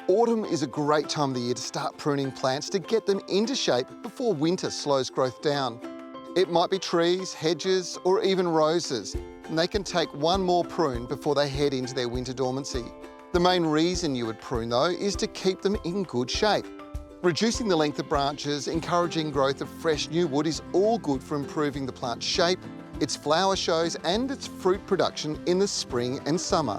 Autumn is a great time of the year to start pruning plants to get them into shape before winter slows growth down. It might be trees, hedges, or even roses, and they can take one more prune before they head into their winter dormancy. The main reason you would prune though is to keep them in good shape. Reducing the length of branches, encouraging growth of fresh new wood is all good for improving the plant's shape, its flower shows and its fruit production in the spring and summer.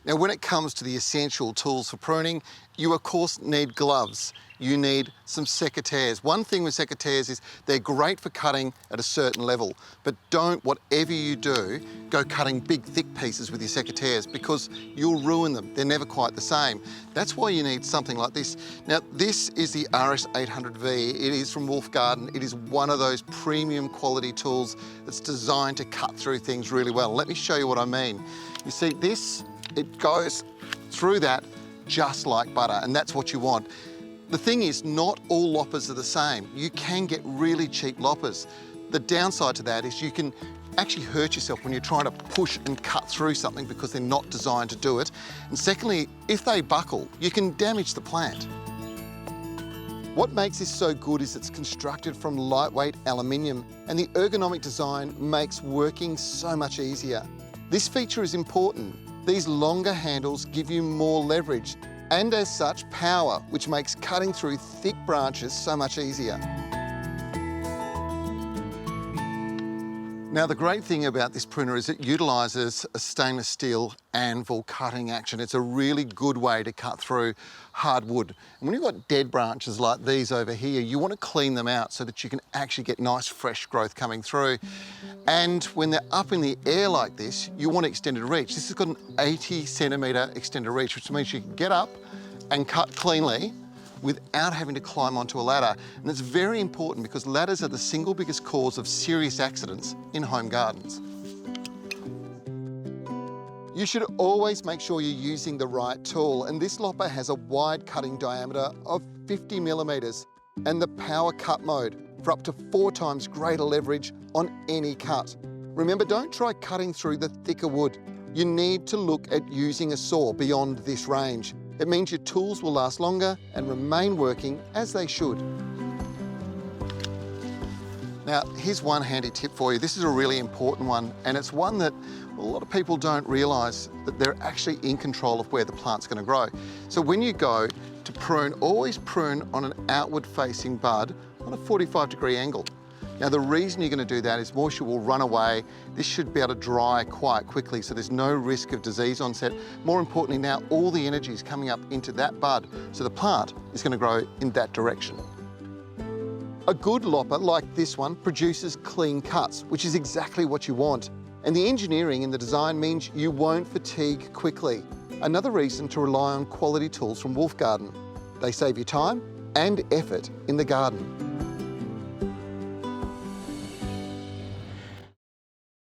Now, when it comes to the essential tools for pruning, you of course need gloves. You need some secateurs. One thing with secateurs is they're great for cutting at a certain level, but don't, whatever you do, go cutting big, thick pieces with your secateurs because you'll ruin them. They're never quite the same. That's why you need something like this. Now, this is the RS800V. It is from WOLF-Garten. It is one of those premium quality tools that's designed to cut through things really well. Let me show you what I mean. You see this? It goes through that just like butter, and that's what you want. The thing is, not all loppers are the same. You can get really cheap loppers. The downside to that is you can actually hurt yourself when you're trying to push and cut through something because they're not designed to do it. And secondly, if they buckle, you can damage the plant. What makes this so good is it's constructed from lightweight aluminium, and the ergonomic design makes working so much easier. This feature is important. These longer handles give you more leverage and as such power, which makes cutting through thick branches so much easier. Now, the great thing about this pruner is it utilises a stainless steel anvil cutting action. It's a really good way to cut through hard wood. And when you've got dead branches like these over here, you want to clean them out so that you can actually get nice fresh growth coming through. And when they're up in the air like this, you want extended reach. This has got an 80 centimetre extended reach, which means you can get up and cut cleanly without having to climb onto a ladder. And it's very important because ladders are the single biggest cause of serious accidents in home gardens. You should always make sure you're using the right tool, and this lopper has a wide cutting diameter of 50 millimetres and the Powercut mode for up to 4 times greater leverage on any cut. Remember, don't try cutting through the thicker wood. You need to look at using a saw beyond this range. It means your tools will last longer and remain working as they should. Now, here's one handy tip for you. This is a really important one, and it's one that a lot of people don't realise that they're actually in control of where the plant's going to grow. So when you go to prune, always prune on an outward-facing bud on a 45-degree angle. Now, the reason you're going to do that is moisture will run away. This should be able to dry quite quickly, so there's no risk of disease onset. More importantly, now all the energy is coming up into that bud, so the plant is going to grow in that direction. A good lopper like this one produces clean cuts, which is exactly what you want. And the engineering in the design means you won't fatigue quickly. Another reason to rely on quality tools from WOLF-Garten. They save you time and effort in the garden.